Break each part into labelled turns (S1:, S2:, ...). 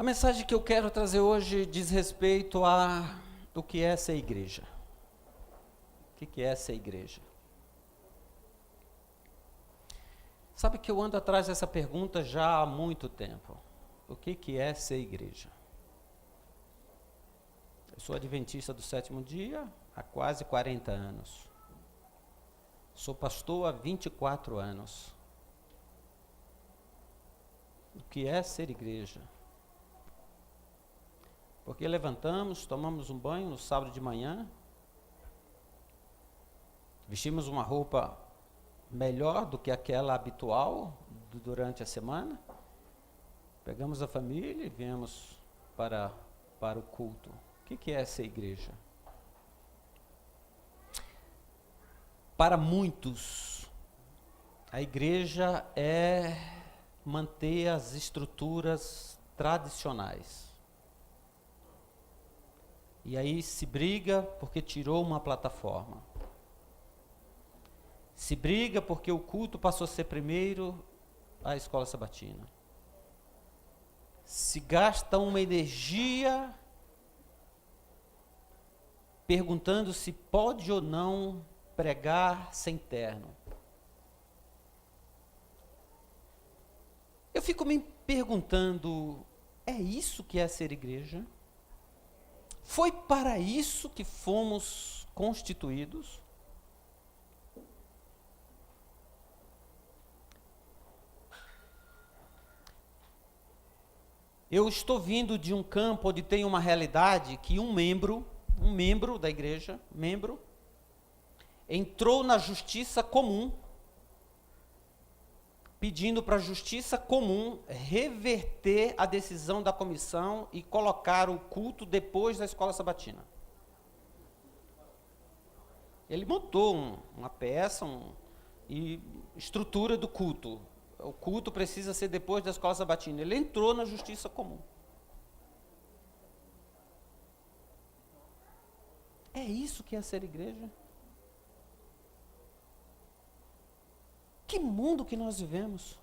S1: A mensagem que eu quero trazer hoje diz respeito a o que é ser igreja. O que é ser igreja? Sabe que eu ando atrás dessa pergunta já há muito tempo. O que é ser igreja? Eu sou adventista do sétimo dia há quase 40 anos. Sou pastor há 24 anos. O que é ser igreja? Porque levantamos, tomamos um banho no sábado de manhã, vestimos uma roupa melhor do que aquela habitual durante a semana, pegamos a família e viemos para o culto. O que é ser igreja? Para muitos, a igreja é manter as estruturas tradicionais. E aí se briga porque tirou uma plataforma. Se briga porque o culto passou a ser primeiro a escola sabatina. Se gasta uma energia perguntando se pode ou não pregar sem terno. Eu fico me perguntando, é isso que é ser igreja? Foi para isso que fomos constituídos? Eu estou vindo de um campo onde tem uma realidade que um membro da igreja, entrou na justiça comum, pedindo para a justiça comum reverter a decisão da comissão e colocar o culto depois da escola sabatina. Ele montou uma peça e estrutura do culto. O culto precisa ser depois da escola sabatina. Ele entrou na justiça comum. É isso que é ser igreja? Que mundo que nós vivemos?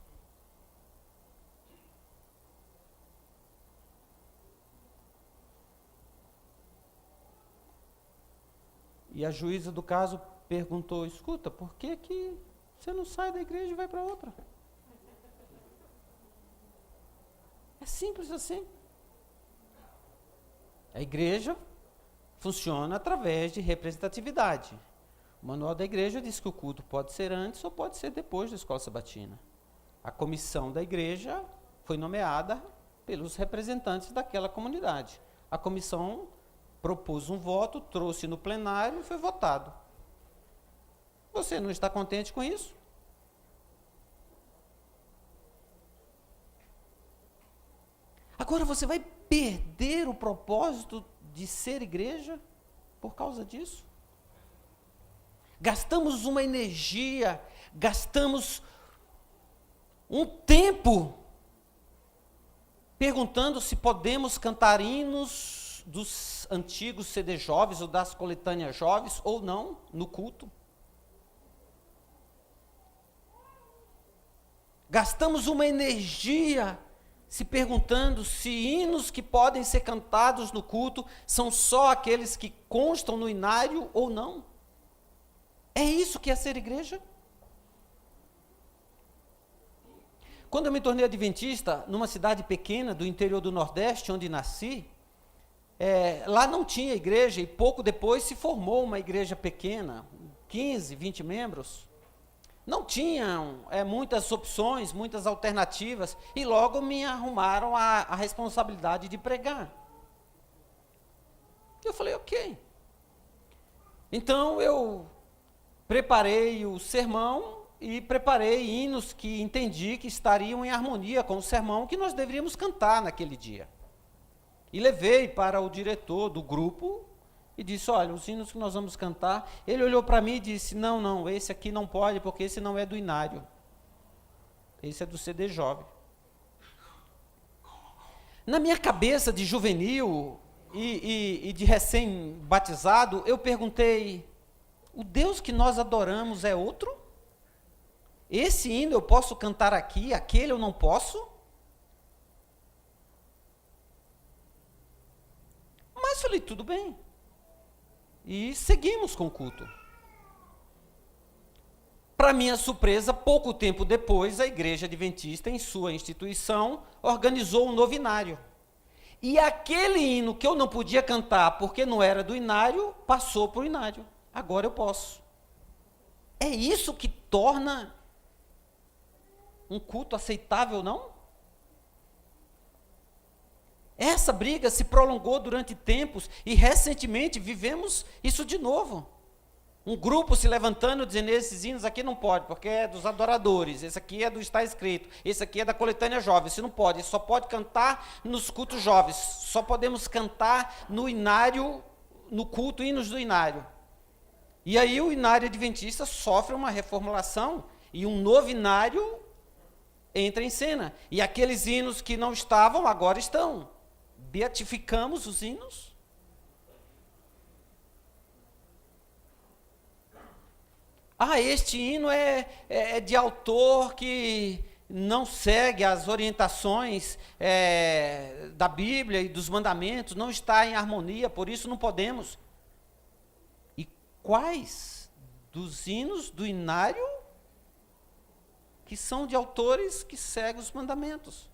S1: E a juíza do caso perguntou, escuta, por que você não sai da igreja e vai para outra? É simples assim. A igreja funciona através de representatividade. O manual da igreja diz que o culto pode ser antes ou pode ser depois da escola sabatina. A comissão da igreja foi nomeada pelos representantes daquela comunidade. A comissão propôs um voto, trouxe no plenário e foi votado. Você não está contente com isso? Agora você vai perder o propósito de ser igreja por causa disso? Gastamos uma energia, gastamos um tempo perguntando se podemos cantar hinos dos antigos CD jovens ou das coletâneas jovens ou não no culto. Gastamos uma energia se perguntando se hinos que podem ser cantados no culto são só aqueles que constam no inário ou não. É isso que é ser igreja? Quando eu me tornei adventista, numa cidade pequena do interior do Nordeste, onde nasci, lá não tinha igreja e pouco depois se formou uma igreja pequena, 15, 20 membros. Não tinham muitas opções, muitas alternativas, e logo me arrumaram a responsabilidade de pregar. Eu falei, ok. Então eu preparei o sermão e preparei hinos que entendi que estariam em harmonia com o sermão que nós deveríamos cantar naquele dia. E levei para o diretor do grupo e disse, olha, os hinos que nós vamos cantar, ele olhou para mim e disse, não, esse aqui não pode, porque esse não é do inário. Esse é do CD jovem. Na minha cabeça de juvenil e de recém-batizado, eu perguntei, o Deus que nós adoramos é outro? Esse hino eu posso cantar aqui, aquele eu não posso? Mas falei, tudo bem. E seguimos com o culto. Para minha surpresa, pouco tempo depois, a Igreja Adventista, em sua instituição, organizou um novinário. E aquele hino que eu não podia cantar porque não era do inário, passou para o inário. Agora eu posso. É isso que torna um culto aceitável, não? Essa briga se prolongou durante tempos e recentemente vivemos isso de novo. Um grupo se levantando dizendo, esses hinos aqui não pode, porque é dos adoradores, esse aqui é do está escrito, esse aqui é da coletânea jovem, esse não pode, esse só pode cantar nos cultos jovens, só podemos cantar no inário, no culto hinos do inário. E aí o inário adventista sofre uma reformulação e um novo inário entra em cena. E aqueles hinos que não estavam, agora estão. Beatificamos os hinos. Este hino é de autor que não segue as orientações da Bíblia e dos mandamentos, não está em harmonia, por isso não podemos. E quais dos hinos do inário que são de autores que seguem os mandamentos?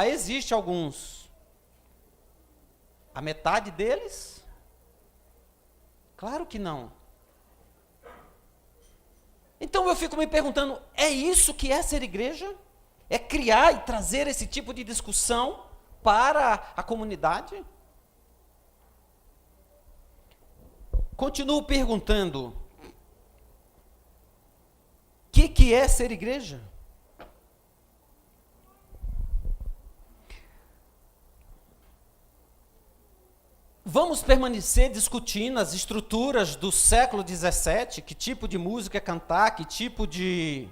S1: Existe alguns. A metade deles? Claro que não. Então eu fico me perguntando, é isso que é ser igreja? É criar e trazer esse tipo de discussão para a comunidade? Continuo perguntando, o que é ser igreja? Vamos permanecer discutindo as estruturas do século XVII, que tipo de música cantar, que tipo de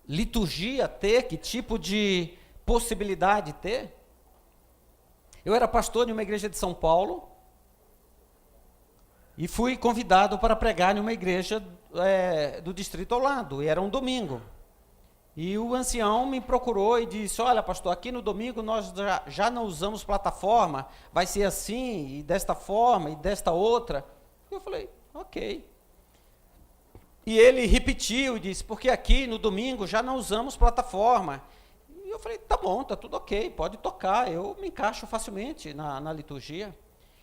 S1: liturgia ter, que tipo de possibilidade ter? Eu era pastor em uma igreja de São Paulo e fui convidado para pregar em uma igreja do distrito ao lado, e era um domingo. E o ancião me procurou e disse, olha pastor, aqui no domingo nós já não usamos plataforma, vai ser assim, e desta forma, e desta outra. Eu falei, ok. E ele repetiu e disse, porque aqui no domingo já não usamos plataforma. E eu falei, tá bom, tá tudo ok, pode tocar, eu me encaixo facilmente na liturgia.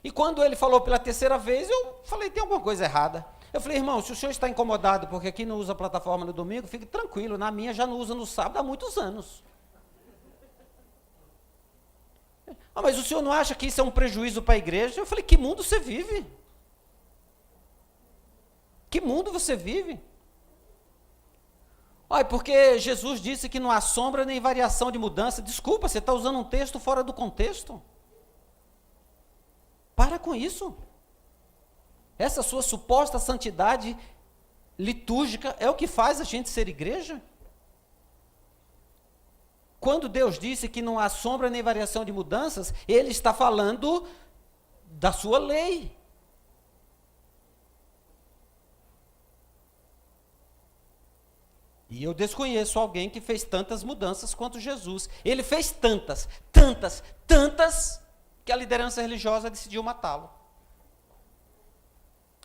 S1: E quando ele falou pela terceira vez, eu falei, tem alguma coisa errada. Eu falei, irmão, se o senhor está incomodado porque aqui não usa plataforma no domingo, fique tranquilo, na minha já não usa no sábado há muitos anos. Mas o senhor não acha que isso é um prejuízo para a igreja? Eu falei, que mundo você vive? Que mundo você vive? Porque Jesus disse que não há sombra nem variação de mudança. Desculpa, você está usando um texto fora do contexto. Para com isso. Essa sua suposta santidade litúrgica é o que faz a gente ser igreja? Quando Deus disse que não há sombra nem variação de mudanças, Ele está falando da sua lei. E eu desconheço alguém que fez tantas mudanças quanto Jesus. Ele fez tantas, que a liderança religiosa decidiu matá-lo.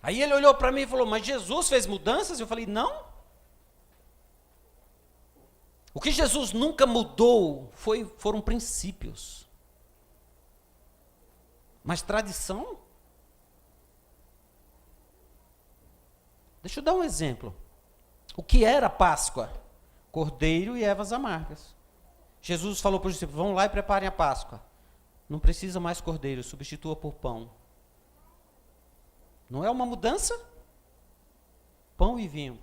S1: Aí ele olhou para mim e falou, mas Jesus fez mudanças? Eu falei, não. O que Jesus nunca mudou foram princípios. Mas tradição? Deixa eu dar um exemplo. O que era Páscoa? Cordeiro e ervas amargas. Jesus falou para os discípulos, vão lá e preparem a Páscoa. Não precisa mais cordeiro, substitua por pão. Não é uma mudança? Pão e vinho.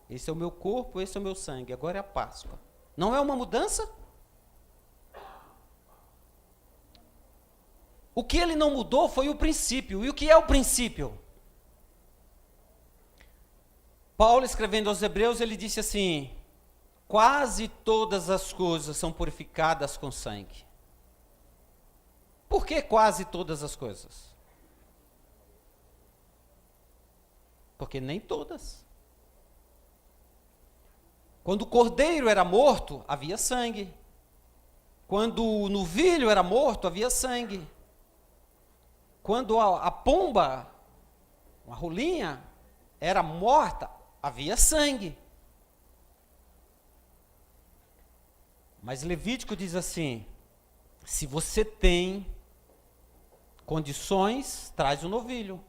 S1: Esse é o meu corpo, esse é o meu sangue. Agora é a Páscoa. Não é uma mudança? O que ele não mudou foi o princípio. E o que é o princípio? Paulo, escrevendo aos Hebreus, ele disse assim, quase todas as coisas são purificadas com sangue. Por que quase todas as coisas? Porque nem todas. Quando o cordeiro era morto, havia sangue. Quando o novilho era morto, havia sangue. Quando a pomba, uma rolinha, era morta, havia sangue. Mas Levítico diz assim: se você tem condições, traz o novilho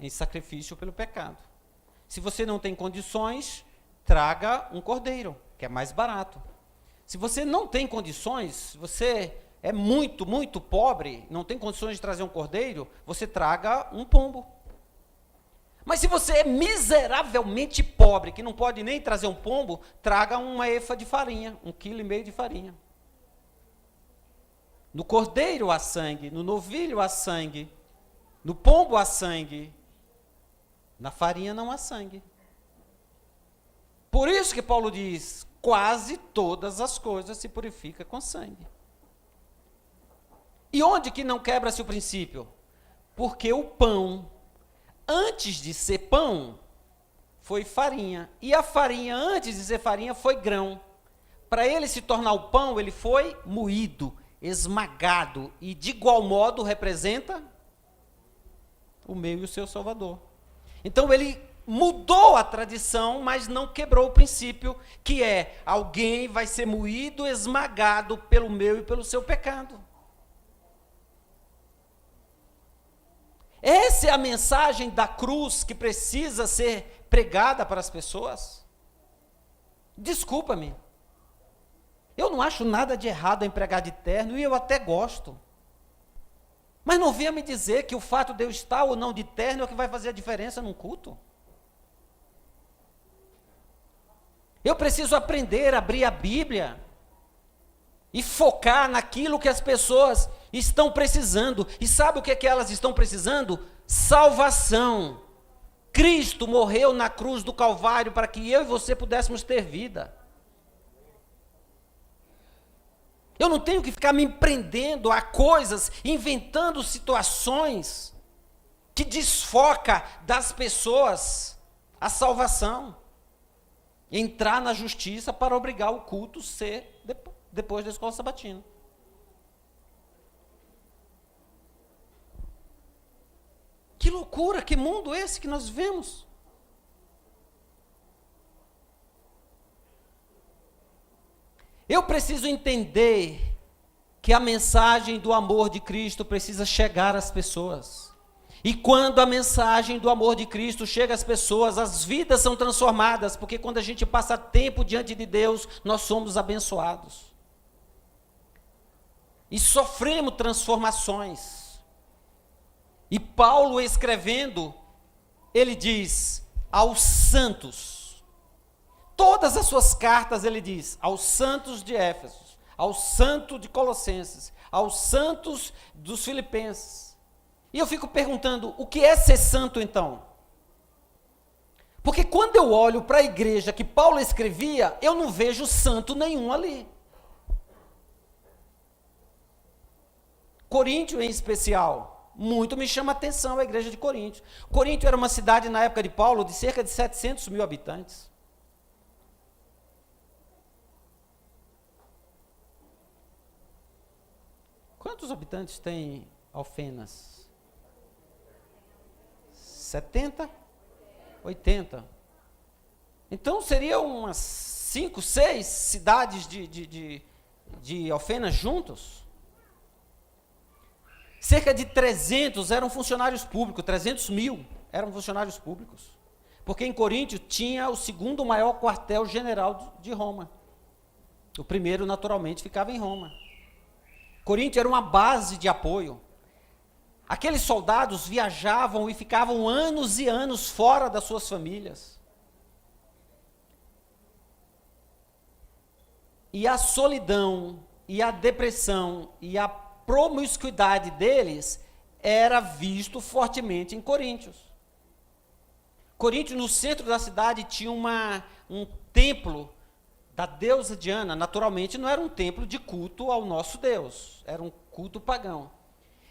S1: em sacrifício pelo pecado. Se você não tem condições, traga um cordeiro, que é mais barato. Se você não tem condições, você é muito, muito pobre, não tem condições de trazer um cordeiro, você traga um pombo. Mas se você é miseravelmente pobre, que não pode nem trazer um pombo, traga uma efa de farinha, 1,5 kg de farinha. No cordeiro há sangue, no novilho há sangue, no pombo há sangue, na farinha não há sangue. Por isso que Paulo diz, quase todas as coisas se purificam com sangue. E onde que não quebra-se o princípio? Porque o pão, antes de ser pão, foi farinha. E a farinha, antes de ser farinha, foi grão. Para ele se tornar o pão, ele foi moído, esmagado. E de igual modo representa o meu e o seu Salvador. Então ele mudou a tradição, mas não quebrou o princípio, que é, alguém vai ser moído, esmagado pelo meu e pelo seu pecado. Essa é a mensagem da cruz que precisa ser pregada para as pessoas. Desculpa-me. Eu não acho nada de errado em pregar de terno, e eu até gosto. Mas não venha me dizer que o fato de eu estar ou não de terno é o que vai fazer a diferença num culto. Eu preciso aprender a abrir a Bíblia e focar naquilo que as pessoas estão precisando. E sabe o que é que elas estão precisando? Salvação. Cristo morreu na cruz do Calvário para que eu e você pudéssemos ter vida. Eu não tenho que ficar me prendendo a coisas, inventando situações que desfoca das pessoas a salvação. Entrar na justiça para obrigar o culto a ser depois da escola sabatina. Que loucura, que mundo esse que nós vivemos? Eu preciso entender que a mensagem do amor de Cristo precisa chegar às pessoas. E quando a mensagem do amor de Cristo chega às pessoas, as vidas são transformadas, porque quando a gente passa tempo diante de Deus, nós somos abençoados. E sofremos transformações. E Paulo escrevendo, ele diz aos santos, todas as suas cartas ele diz, aos santos de Éfeso, aos santos de Colossenses, aos santos dos Filipenses. E eu fico perguntando, o que é ser santo então? Porque quando eu olho para a igreja que Paulo escrevia, eu não vejo santo nenhum ali. Coríntio em especial, muito me chama a atenção a igreja de Coríntio. Coríntio era uma cidade na época de Paulo de cerca de 700 mil habitantes. Quantos habitantes tem Alfenas? 70? 80? Então seriam umas 5, 6 cidades de Alfenas juntos? Cerca de 300 eram funcionários públicos, 300 mil eram funcionários públicos. Porque em Coríntio tinha o segundo maior quartel-general de Roma. O primeiro, naturalmente, ficava em Roma. Coríntio era uma base de apoio. Aqueles soldados viajavam e ficavam anos e anos fora das suas famílias. E a solidão, e a depressão, e a promiscuidade deles era visto fortemente em Coríntios. Coríntio, no centro da cidade, tinha um templo da deusa Diana. Naturalmente, não era um templo de culto ao nosso Deus, era um culto pagão.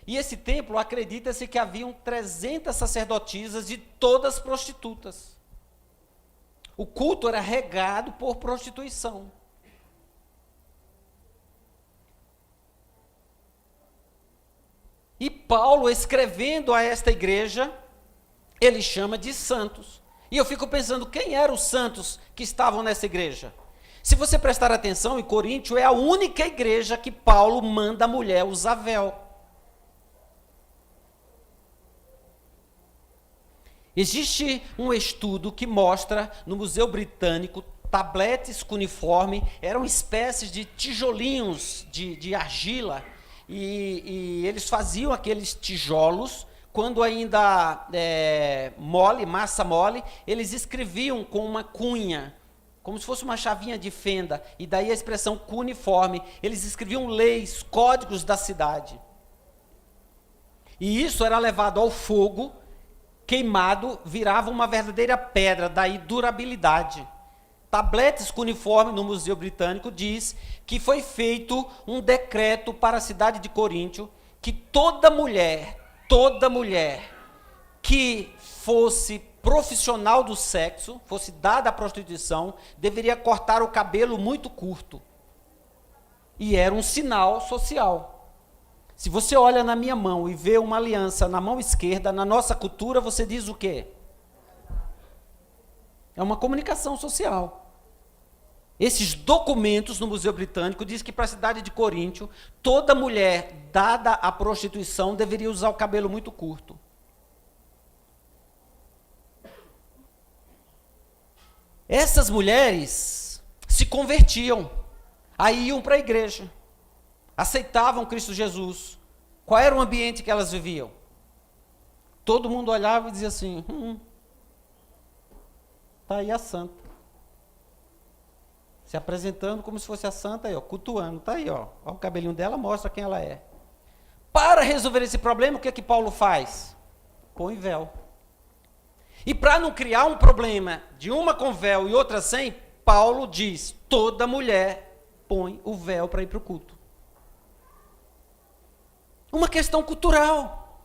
S1: E esse templo, acredita-se que haviam 300 sacerdotisas e todas prostitutas. O culto era regado por prostituição. E Paulo, escrevendo a esta igreja, ele chama de santos. E eu fico pensando, quem eram os santos que estavam nessa igreja? Se você prestar atenção, em Coríntio é a única igreja que Paulo manda a mulher usar véu. Existe um estudo que mostra no Museu Britânico tabletes cuneiforme, eram espécies de tijolinhos de argila, e eles faziam aqueles tijolos, quando ainda mole, massa mole, eles escreviam com uma cunha, como se fosse uma chavinha de fenda, e daí a expressão cuneiforme, eles escreviam leis, códigos da cidade. E isso era levado ao fogo, queimado, virava uma verdadeira pedra, daí durabilidade. Tabletes cuneiforme no Museu Britânico diz que foi feito um decreto para a cidade de Coríntio que toda mulher que fosse profissional do sexo, fosse dada à prostituição, deveria cortar o cabelo muito curto. E era um sinal social. Se você olha na minha mão e vê uma aliança na mão esquerda, na nossa cultura, você diz o quê? É uma comunicação social. Esses documentos no Museu Britânico diz que para a cidade de Coríntio, toda mulher dada à prostituição deveria usar o cabelo muito curto. Essas mulheres se convertiam, aí iam para a igreja, aceitavam Cristo Jesus. Qual era o ambiente que elas viviam? Todo mundo olhava e dizia assim, está aí a santa. Se apresentando como se fosse a santa, aí, ó, cultuando, está aí, ó o cabelinho dela mostra quem ela é. Para resolver esse problema, o que é que Paulo faz? Põe véu. E para não criar um problema de uma com véu e outra sem, Paulo diz, toda mulher põe o véu para ir para o culto. Uma questão cultural.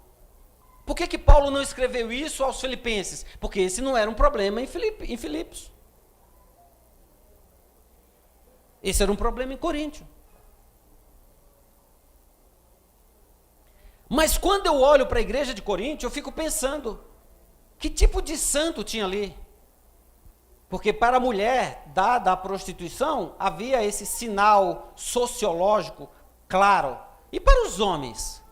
S1: Por que Paulo não escreveu isso aos filipenses? Porque esse não era um problema em Filipos. Esse era um problema em Coríntio. Mas quando eu olho para a igreja de Coríntio, eu fico pensando, que tipo de santo tinha ali? Porque para a mulher dada à prostituição, havia esse sinal sociológico claro. E para os homens?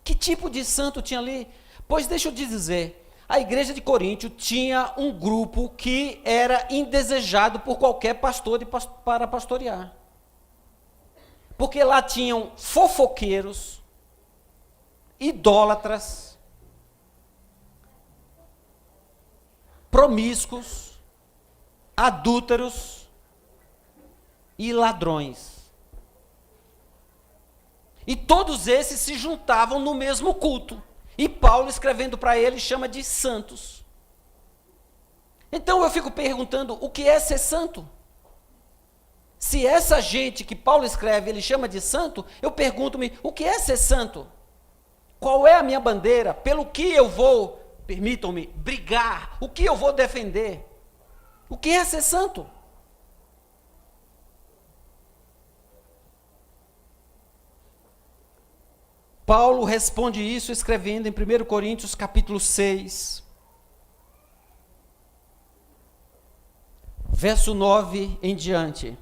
S1: Que tipo de santo tinha ali? Pois deixa eu te dizer, a igreja de Coríntio tinha um grupo que era indesejado por qualquer pastor para pastorear. Porque lá tinham fofoqueiros, idólatras, promíscuos, adúlteros e ladrões. E todos esses se juntavam no mesmo culto. E Paulo, escrevendo para eles, chama de santos. Então eu fico perguntando, o que é ser santo? Se essa gente que Paulo escreve, ele chama de santo, eu pergunto-me, o que é ser santo? Qual é a minha bandeira? Pelo que eu vou, permitam-me, brigar? O que eu vou defender? O que é ser santo? Paulo responde isso escrevendo em 1 Coríntios capítulo 6, verso 9 em diante.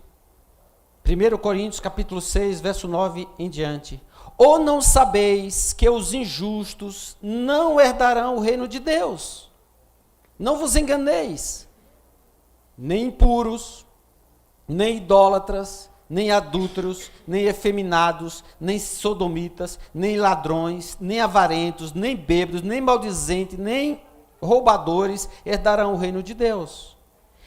S1: 1 Coríntios capítulo 6, verso 9 em diante. Ou não sabeis que os injustos não herdarão o reino de Deus? Não vos enganeis, nem impuros, nem idólatras, nem adúlteros, nem efeminados, nem sodomitas, nem ladrões, nem avarentos, nem bêbados, nem maldizentes, nem roubadores herdarão o reino de Deus.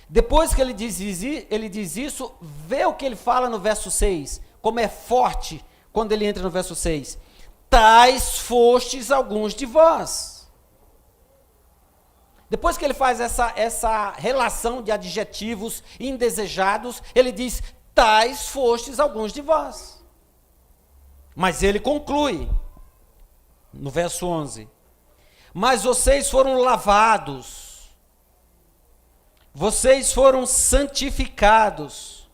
S1: Depois que ele diz isso, vê o que ele fala no verso 6, como é forte quando ele entra no verso 6. Tais fostes alguns de vós. Depois que ele faz essa relação de adjetivos indesejados, ele diz, tais fostes alguns de vós. Mas ele conclui, no verso 11, mas vocês foram lavados, vocês foram santificados,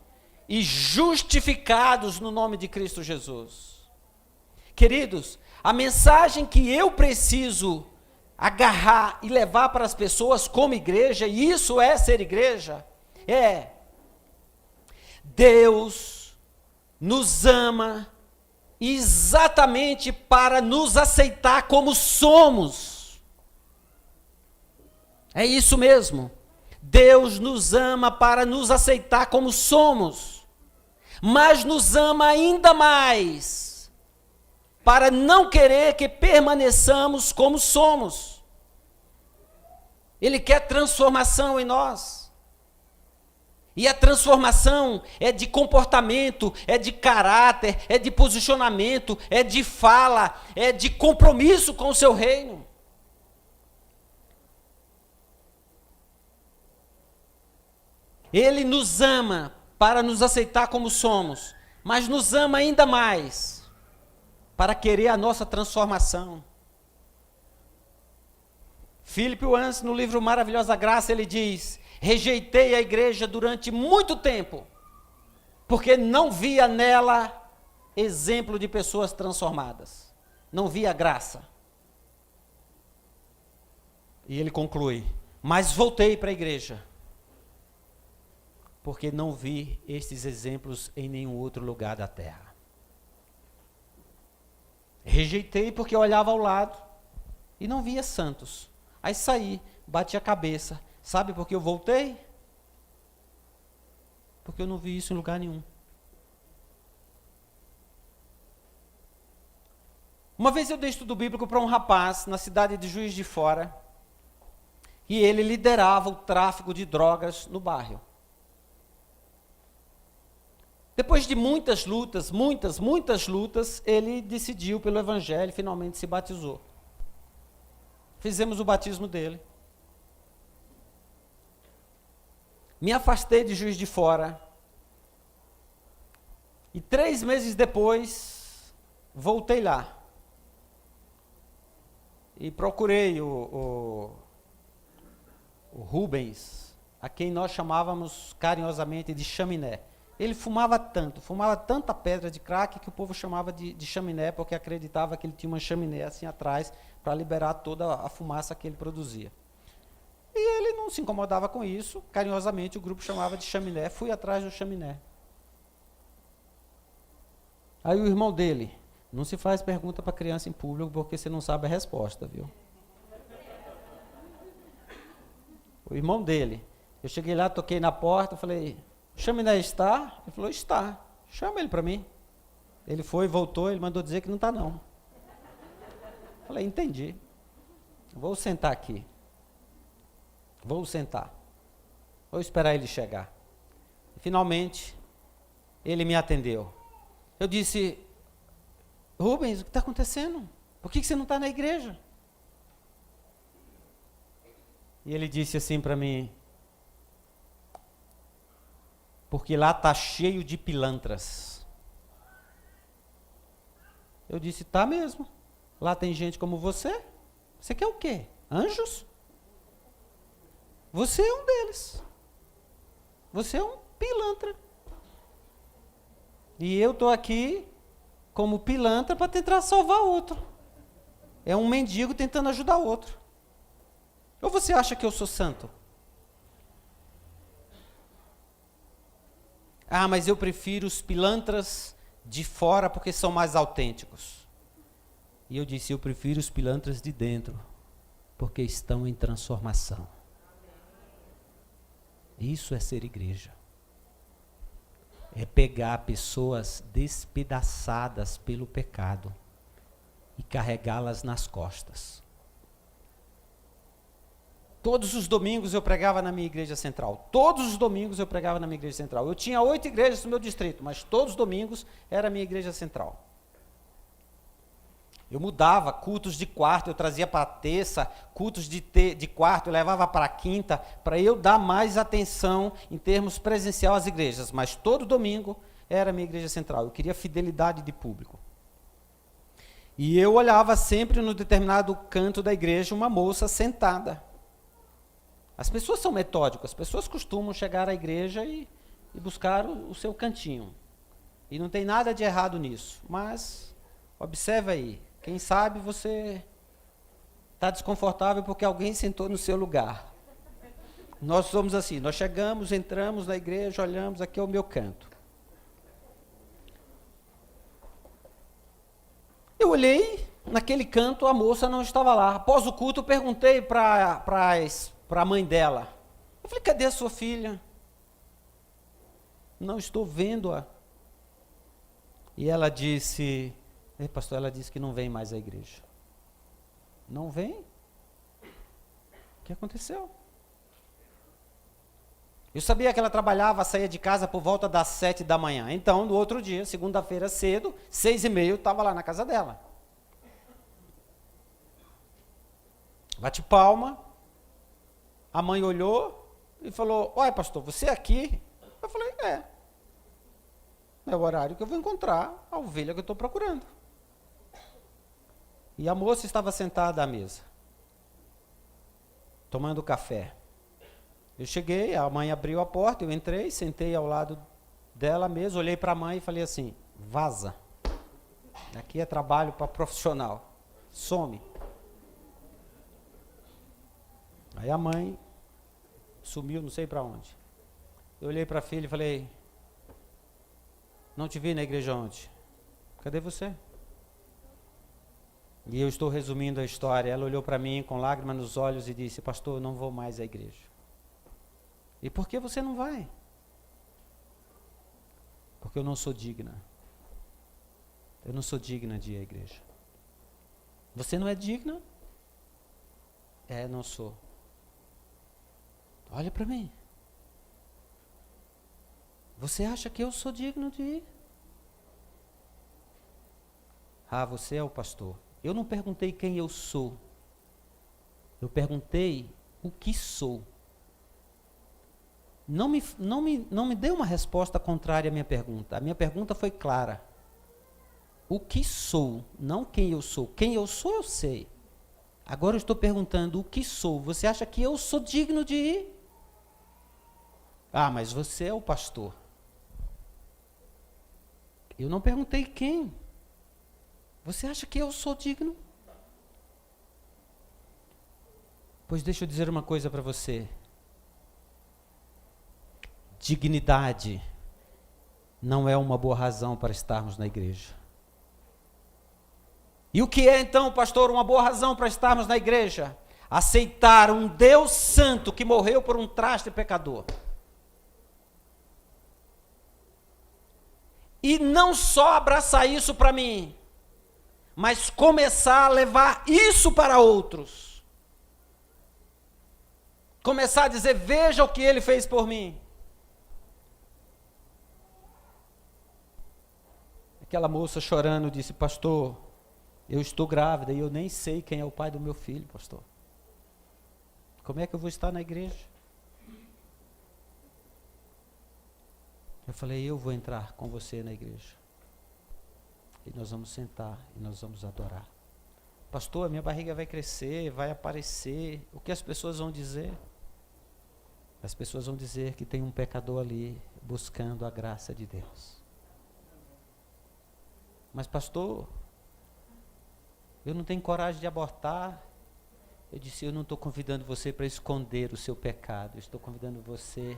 S1: e justificados no nome de Cristo Jesus. Queridos, a mensagem que eu preciso agarrar e levar para as pessoas como igreja, e isso é ser igreja, é: Deus nos ama exatamente para nos aceitar como somos. É isso mesmo. Deus nos ama para nos aceitar como somos, mas nos ama ainda mais para não querer que permaneçamos como somos. Ele quer transformação em nós. E a transformação é de comportamento, é de caráter, é de posicionamento, é de fala, é de compromisso com o seu reino. Ele nos ama para nos aceitar como somos, mas nos ama ainda mais para querer a nossa transformação. Philip Yancey, no livro Maravilhosa Graça, ele diz: rejeitei a igreja durante muito tempo, porque não via nela exemplo de pessoas transformadas. Não via graça. E ele conclui: mas voltei para a igreja, porque não vi estes exemplos em nenhum outro lugar da terra. Rejeitei porque eu olhava ao lado e não via santos. Aí saí, bati a cabeça. Sabe por que eu voltei? Porque eu não vi isso em lugar nenhum. Uma vez eu dei estudo bíblico para um rapaz na cidade de Juiz de Fora, e ele liderava o tráfico de drogas no bairro. Depois de muitas lutas, muitas lutas, ele decidiu pelo evangelho e finalmente se batizou. Fizemos o batismo dele. Me afastei de Juiz de Fora. E 3 meses depois, voltei lá. E procurei o Rubens, a quem nós chamávamos carinhosamente de chaminé. Ele fumava tanta pedra de crack que o povo chamava de chaminé, porque acreditava que ele tinha uma chaminé assim atrás para liberar toda a fumaça que ele produzia. E ele não se incomodava com isso, carinhosamente o grupo chamava de chaminé, fui atrás do chaminé. Aí o irmão dele: não se faz pergunta para criança em público porque você não sabe a resposta, viu? O irmão dele, eu cheguei lá, toquei na porta, falei: o chaminé está? Ele falou: está. Chama ele para mim. Ele foi, voltou, ele mandou dizer que não está não. Falei: entendi. Vou sentar aqui. Vou sentar. Vou esperar ele chegar. E, finalmente, ele me atendeu. Eu disse: Rubens, o que está acontecendo? Por que você não está na igreja? E ele disse assim para mim: porque lá está cheio de pilantras. Eu disse: tá mesmo. Lá tem gente como você. Você quer o quê? Anjos? Você é um deles. Você é um pilantra. E eu estou aqui como pilantra para tentar salvar outro. É um mendigo tentando ajudar outro. Ou você acha que eu sou santo? Ah, mas eu prefiro os pilantras de fora porque são mais autênticos. E eu disse: eu prefiro os pilantras de dentro porque estão em transformação. Isso é ser igreja. É pegar pessoas despedaçadas pelo pecado e carregá-las nas costas. Todos os domingos eu pregava na minha igreja central. Todos os domingos eu pregava na minha igreja central. Eu tinha 8 igrejas no meu distrito, mas todos os domingos era a minha igreja central. Eu mudava cultos de quarto, eu trazia para a terça, cultos de quarto, eu levava para a quinta, para eu dar mais atenção em termos presencial às igrejas. Mas todo domingo era a minha igreja central. Eu queria fidelidade de público. E eu olhava sempre no determinado canto da igreja uma moça sentada. As pessoas são metódicas, as pessoas costumam chegar à igreja e e buscar o seu cantinho. E não tem nada de errado nisso. Mas, observe aí. Quem sabe você está desconfortável porque alguém sentou no seu lugar. Nós somos assim, nós chegamos, entramos na igreja, olhamos, aqui é o meu canto. Eu olhei, naquele canto a moça não estava lá. Após o culto eu perguntei para a mãe dela. Eu falei, cadê a sua filha? Não estou vendo-a. E ela disse, pastor, ela disse que não vem mais à igreja. Não vem? O que aconteceu? Eu sabia que ela trabalhava, saía de casa por volta das 7 da manhã. Então, no outro dia, segunda-feira cedo, 6h30, eu estava lá na casa dela. Bate palma. A mãe olhou e falou, olha pastor, você é aqui? Eu falei, é o horário que eu vou encontrar a ovelha que eu estou procurando. E a moça estava sentada à mesa, tomando café. Eu cheguei, a mãe abriu a porta, eu entrei, sentei ao lado dela mesmo, olhei para a mãe e falei assim, vaza. Aqui é trabalho para profissional. Some. Aí a mãe sumiu, não sei para onde. Eu olhei para a filha e falei, não te vi na igreja ontem. Cadê você? E eu estou resumindo a história. Ela olhou para mim com lágrimas nos olhos e disse, pastor, eu não vou mais à igreja. E por que você não vai? Porque eu não sou digna. Eu não sou digna de ir à igreja. Você não é digna? Não sou. Olha para mim. Você acha que eu sou digno de ir? Você é o pastor. Eu não perguntei quem eu sou. Eu perguntei o que sou. Não me dê uma resposta contrária à minha pergunta. A minha pergunta foi clara. O que sou, não quem eu sou. Quem eu sou, eu sei. Agora eu estou perguntando o que sou. Você acha que eu sou digno de ir? Mas você é o pastor. Eu não perguntei quem. Você acha que eu sou digno? Pois deixa eu dizer uma coisa para você. Dignidade não é uma boa razão para estarmos na igreja. E o que é então, pastor, uma boa razão para estarmos na igreja? Aceitar um Deus santo que morreu por um traste pecador. E não só abraçar isso para mim, mas começar a levar isso para outros. Começar a dizer, veja o que ele fez por mim. Aquela moça chorando disse, pastor, eu estou grávida e eu nem sei quem é o pai do meu filho, pastor. Como é que eu vou estar na igreja? Eu falei, eu vou entrar com você na igreja. E nós vamos sentar e nós vamos adorar. Pastor, a minha barriga vai crescer, vai aparecer. O que as pessoas vão dizer? As pessoas vão dizer que tem um pecador ali buscando a graça de Deus. Mas pastor, eu não tenho coragem de abortar. Eu disse, eu não estou convidando você para esconder o seu pecado. Eu estou convidando você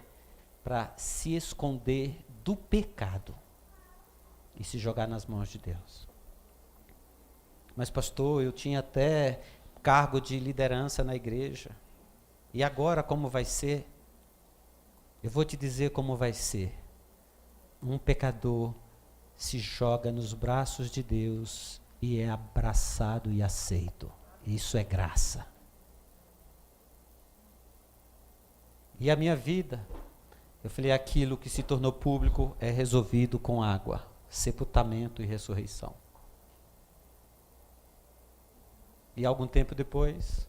S1: para se esconder do pecado e se jogar nas mãos de Deus. Mas pastor, eu tinha até cargo de liderança na igreja. E agora como vai ser? Eu vou te dizer como vai ser. Um pecador se joga nos braços de Deus e é abraçado e aceito. Isso é graça. E a minha vida, eu falei, aquilo que se tornou público é resolvido com água, sepultamento e ressurreição. E algum tempo depois,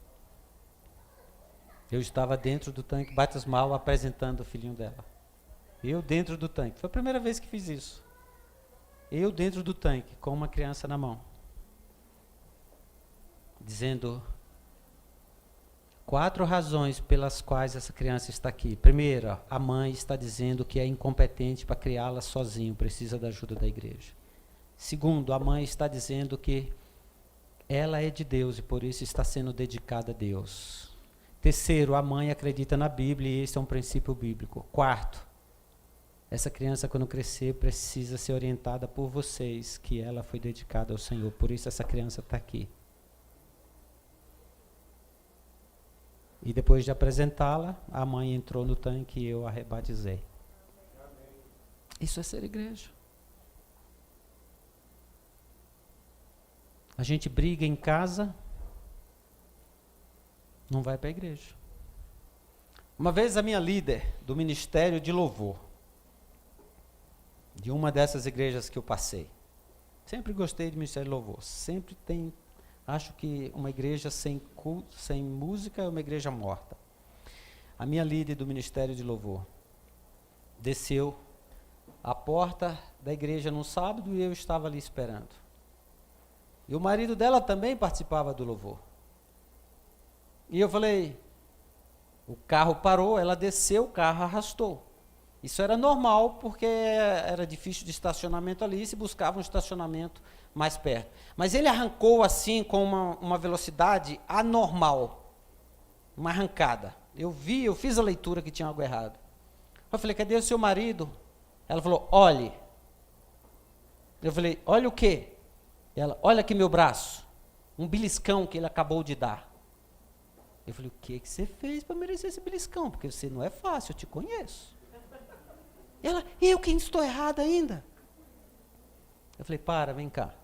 S1: eu estava dentro do tanque batismal apresentando o filhinho dela. Eu dentro do tanque. Foi a primeira vez que fiz isso. Eu dentro do tanque, com uma criança na mão. Dizendo, 4 razões pelas quais essa criança está aqui. Primeira, a mãe está dizendo que é incompetente para criá-la sozinho, precisa da ajuda da igreja. Segundo, a mãe está dizendo que ela é de Deus e por isso está sendo dedicada a Deus. Terceiro, a mãe acredita na Bíblia e esse é um princípio bíblico. Quarto, essa criança quando crescer precisa ser orientada por vocês, que ela foi dedicada ao Senhor, por isso essa criança está aqui. E depois de apresentá-la, a mãe entrou no tanque e eu a rebatizei. Isso é ser igreja. A gente briga em casa, não vai para a igreja. Uma vez a minha líder do Ministério de Louvor, de uma dessas igrejas que eu passei, sempre gostei de Ministério de Louvor, sempre tem, acho que uma igreja sem culto, sem música é uma igreja morta. A minha líder do Ministério de Louvor desceu à porta da igreja num sábado e eu estava ali esperando. E o marido dela também participava do louvor. E eu falei, o carro parou, ela desceu, o carro arrastou. Isso era normal, porque era difícil de estacionamento ali, e se buscava um estacionamento mais perto. Mas ele arrancou assim, com uma velocidade anormal, uma arrancada. Eu fiz a leitura que tinha algo errado. Eu falei, cadê o seu marido? Ela falou, olhe. Eu falei, olha o quê? Ela, olha aqui meu braço, um beliscão que ele acabou de dar. Eu falei, o que você fez para merecer esse beliscão? Porque você não é fácil, eu te conheço. Ela, eu quem estou errada ainda? Eu falei, vem cá.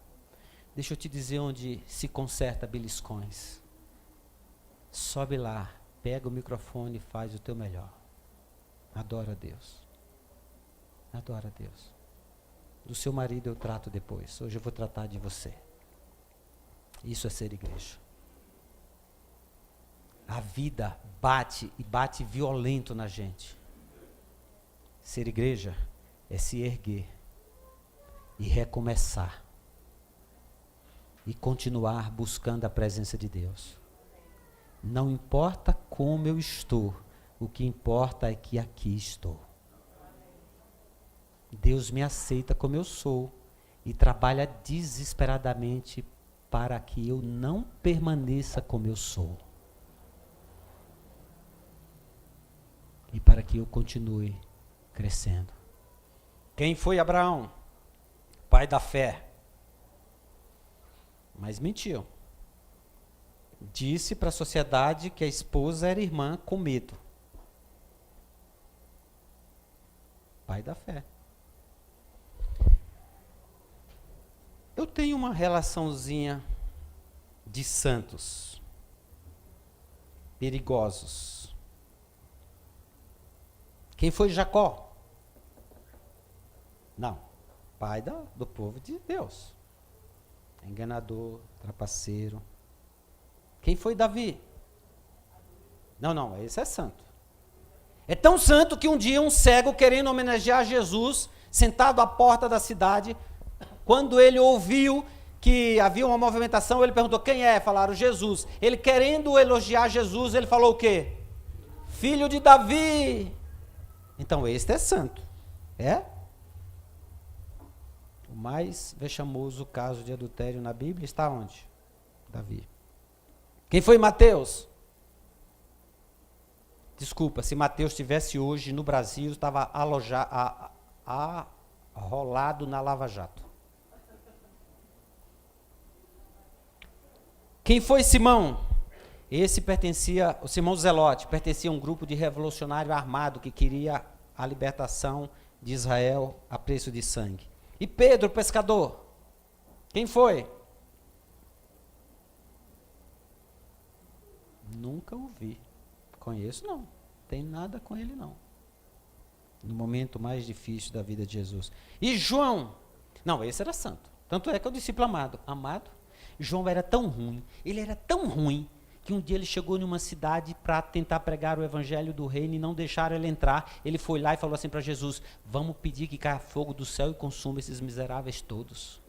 S1: Deixa eu te dizer onde se conserta beliscões. Sobe lá, pega o microfone e faz o teu melhor. Adora a Deus. Adora a Deus. Do seu marido eu trato depois. Hoje eu vou tratar de você. Isso é ser igreja. A vida bate e bate violento na gente. Ser igreja é se erguer e recomeçar e continuar buscando a presença de Deus. Não importa como eu estou, o que importa é que aqui estou. Deus me aceita como eu sou e trabalha desesperadamente para que eu não permaneça como eu sou. E para que eu continue crescendo. Quem foi Abraão? Pai da fé. Mas mentiu. Disse para a sociedade que a esposa era irmã com medo. Pai da fé. Eu tenho uma relaçãozinha de santos perigosos. Quem foi Jacó? Não, pai do povo de Deus. Enganador, trapaceiro. Quem foi Davi? Não, esse é santo. É tão santo que um dia um cego, querendo homenagear Jesus, sentado à porta da cidade, quando ele ouviu que havia uma movimentação, ele perguntou, quem é? Falaram, Jesus. Ele querendo elogiar Jesus, ele falou o quê? Filho de Davi. Então, este é santo. É? O mais vexamoso caso de adultério na Bíblia está onde? Davi. Quem foi Mateus? Desculpa, se Mateus estivesse hoje no Brasil, estava arrolado na Lava Jato. Quem foi Simão? O Simão Zelote, pertencia a um grupo de revolucionário armado que queria a libertação de Israel a preço de sangue. E Pedro, pescador? Quem foi? Nunca ouvi. Conheço não. Tem nada com ele não. No momento mais difícil da vida de Jesus. E João? Não, esse era santo. Tanto é que é o discípulo amado. Amado? João era tão ruim, ele era tão ruim, que um dia ele chegou em uma cidade para tentar pregar o evangelho do reino e não deixaram ele entrar. Ele foi lá e falou assim para Jesus, vamos pedir que caia fogo do céu e consuma esses miseráveis todos.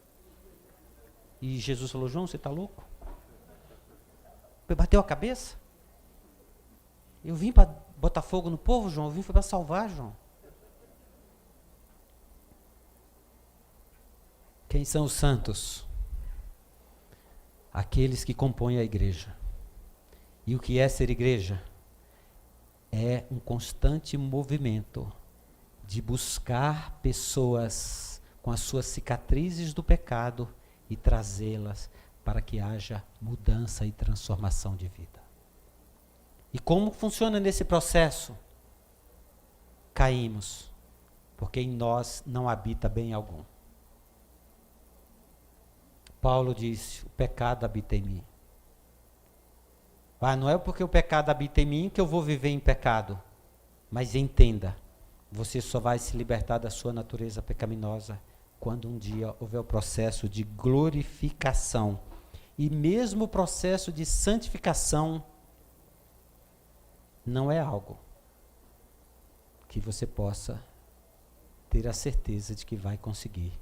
S1: E Jesus falou, João, você está louco? Bateu a cabeça? Eu vim para botar fogo no povo, João? Eu vim para salvar, João. Quem são os santos? Aqueles que compõem a igreja. E o que é ser igreja? É um constante movimento de buscar pessoas com as suas cicatrizes do pecado e trazê-las para que haja mudança e transformação de vida. E como funciona nesse processo? Caímos, porque em nós não habita bem algum. Paulo disse, o pecado habita em mim. Não é porque o pecado habita em mim que eu vou viver em pecado. Mas entenda, você só vai se libertar da sua natureza pecaminosa quando um dia houver o processo de glorificação. E mesmo o processo de santificação não é algo que você possa ter a certeza de que vai conseguir.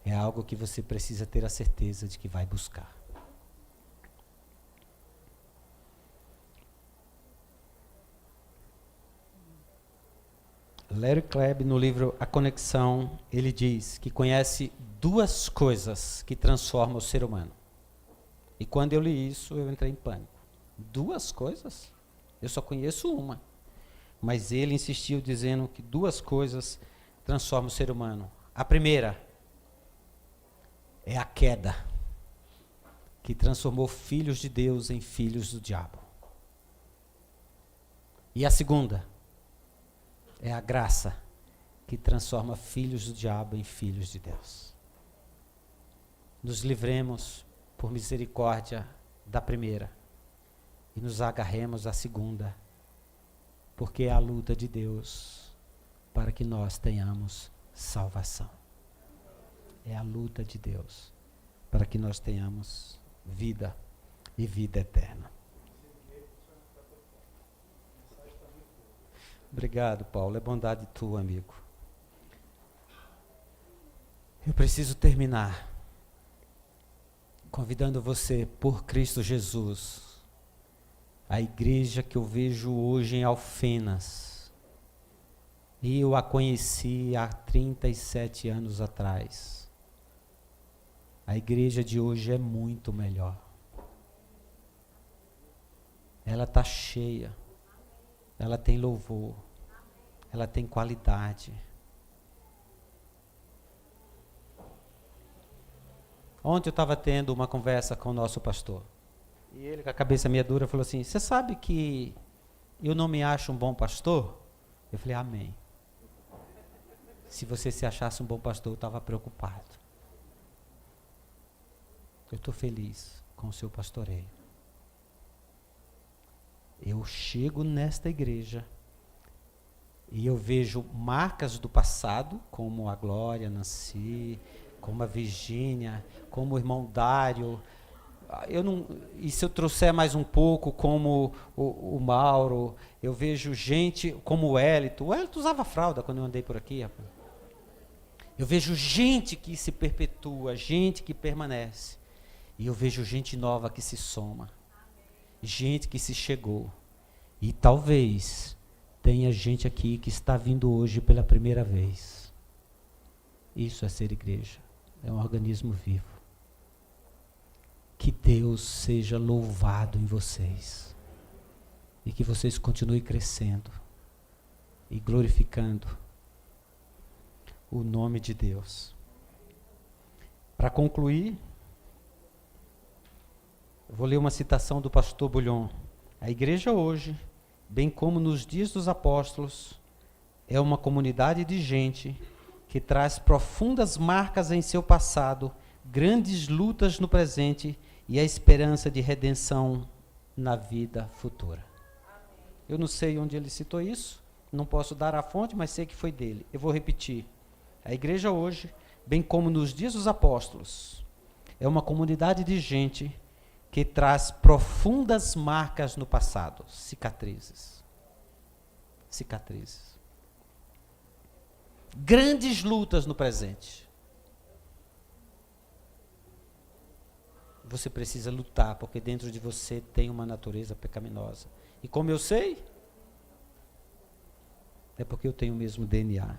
S1: É algo que você precisa ter a certeza de que vai buscar. Larry Crabb, no livro A Conexão, ele diz que conhece duas coisas que transformam o ser humano. E quando eu li isso, eu entrei em pânico. Duas coisas? Eu só conheço uma. Mas ele insistiu dizendo que duas coisas transformam o ser humano. A primeira é a queda, que transformou filhos de Deus em filhos do diabo. E a segunda é a graça, que transforma filhos do diabo em filhos de Deus. Nos livremos, por misericórdia, da primeira e nos agarremos à segunda, porque é a luta de Deus para que nós tenhamos salvação. É a luta de Deus para que nós tenhamos vida e vida eterna. Obrigado, Paulo. É bondade tua, amigo. Eu preciso terminar convidando você, por Cristo Jesus, a igreja que eu vejo hoje em Alfenas. E eu a conheci há 37 anos atrás. A igreja de hoje é muito melhor. Ela está cheia. Ela tem louvor. Ela tem qualidade. Ontem eu estava tendo uma conversa com o nosso pastor. E ele, com a cabeça meia dura, falou assim, você sabe que eu não me acho um bom pastor? Eu falei, amém. Se você se achasse um bom pastor, eu estava preocupado. Eu estou feliz com o seu pastoreio. Eu chego nesta igreja e eu vejo marcas do passado, como a Glória, a Nancy, como a Virgínia, como o irmão Dário. E se eu trouxer mais um pouco, como o Mauro, eu vejo gente como o Hélito. O Hélito usava fralda quando eu andei por aqui, rapaz. Eu vejo gente que se perpetua, gente que permanece. E eu vejo gente nova que se soma. Gente que se chegou. E talvez tenha gente aqui que está vindo hoje pela primeira vez. Isso é ser igreja. É um organismo vivo. Que Deus seja louvado em vocês. E que vocês continuem crescendo. E glorificando o nome de Deus. Para concluir, eu vou ler uma citação do pastor Bullion. A igreja hoje, bem como nos dias dos apóstolos, é uma comunidade de gente que traz profundas marcas em seu passado, grandes lutas no presente e a esperança de redenção na vida futura. Eu não sei onde ele citou isso, não posso dar a fonte, mas sei que foi dele. Eu vou repetir. A igreja hoje, bem como nos dias dos apóstolos, é uma comunidade de gente que traz profundas marcas no passado, cicatrizes. Cicatrizes. Grandes lutas no presente. Você precisa lutar, porque dentro de você tem uma natureza pecaminosa. E como eu sei? é porque eu tenho o mesmo DNA.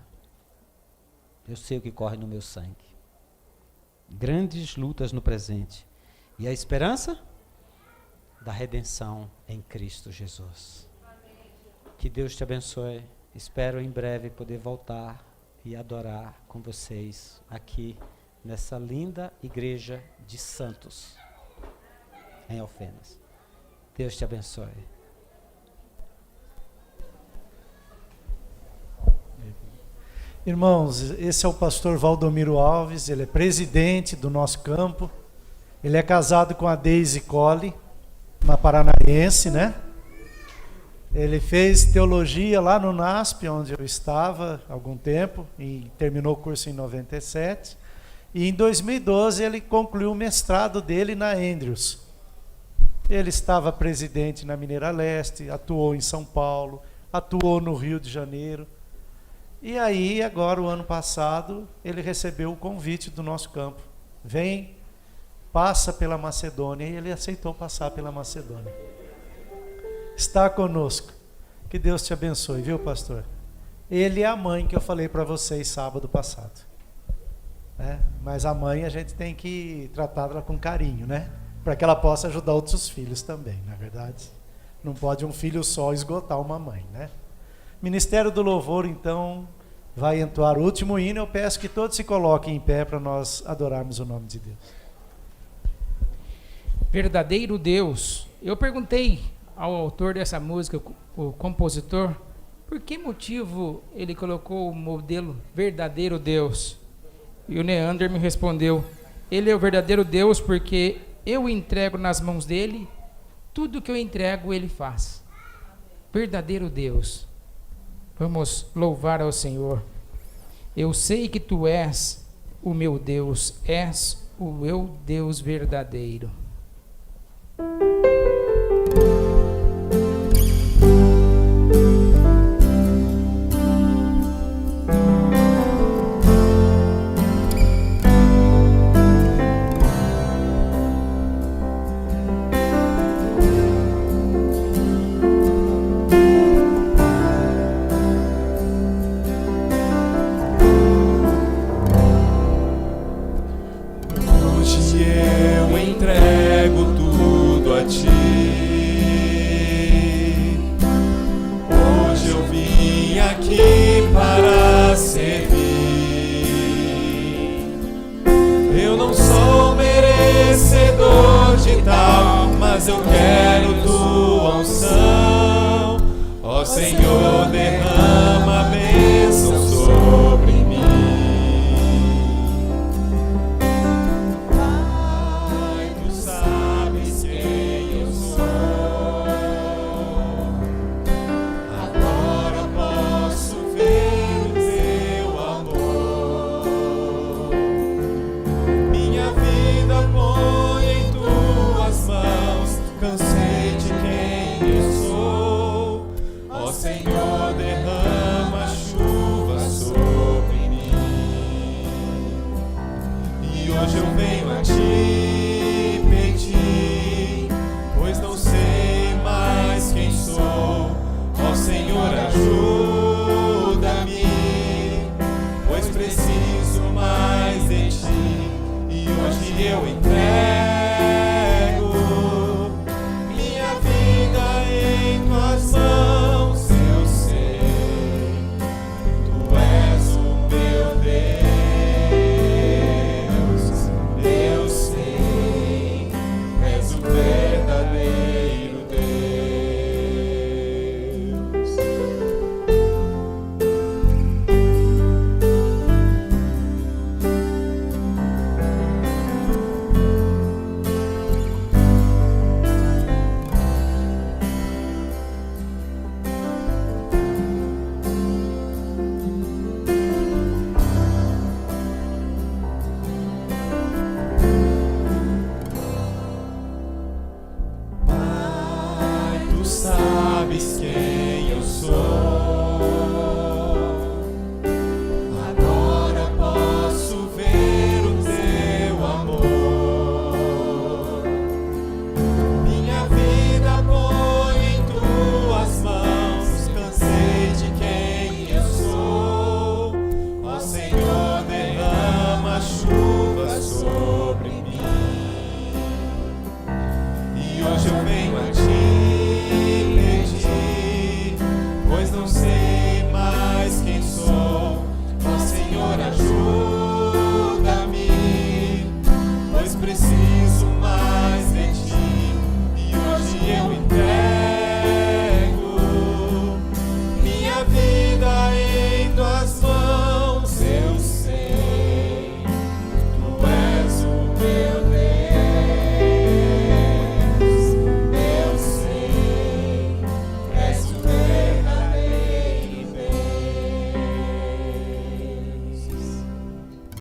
S1: Eu sei o que corre no meu sangue. Grandes lutas no presente. E a esperança da redenção em Cristo Jesus. Que Deus te abençoe. Espero em breve poder voltar e adorar com vocês aqui nessa linda igreja de santos em Alfenas. Deus te abençoe.
S2: Irmãos, esse é o pastor Valdomiro Alves, ele é presidente do nosso campo. Ele é casado com a Deise Colli, uma paranaense, né? Ele fez teologia lá no NASP, onde eu estava há algum tempo, e terminou o curso em 97. E em 2012 ele concluiu o mestrado dele na Andrews. Ele estava presidente na Mineira Leste, atuou em São Paulo, atuou no Rio de Janeiro. E aí, agora, o ano passado, ele recebeu o convite do nosso campo. Vem, passa pela Macedônia, e ele aceitou passar pela Macedônia. Está conosco. Que Deus te abençoe, viu, pastor? Ele é a mãe que eu falei para vocês sábado passado. Mas a mãe a gente tem que tratá-la com carinho, né? Para que ela possa ajudar outros filhos também, na verdade. Não pode um filho só esgotar uma mãe, né? Ministério do Louvor, então, vai entoar o último hino. Eu peço que todos se coloquem em pé para nós adorarmos o nome de Deus.
S3: Verdadeiro Deus. Eu perguntei ao autor dessa música, o compositor, por que motivo ele colocou o modelo Verdadeiro Deus? E o Neander me respondeu, ele é o verdadeiro Deus porque eu entrego nas mãos dele, tudo que eu entrego ele faz. Verdadeiro Deus. Vamos louvar ao Senhor. Eu sei que tu és o meu Deus, és o meu Deus verdadeiro.
S4: não sei mais quem sou. Ó Senhor, ajuda-me, pois preciso mais de ti. E hoje eu entrego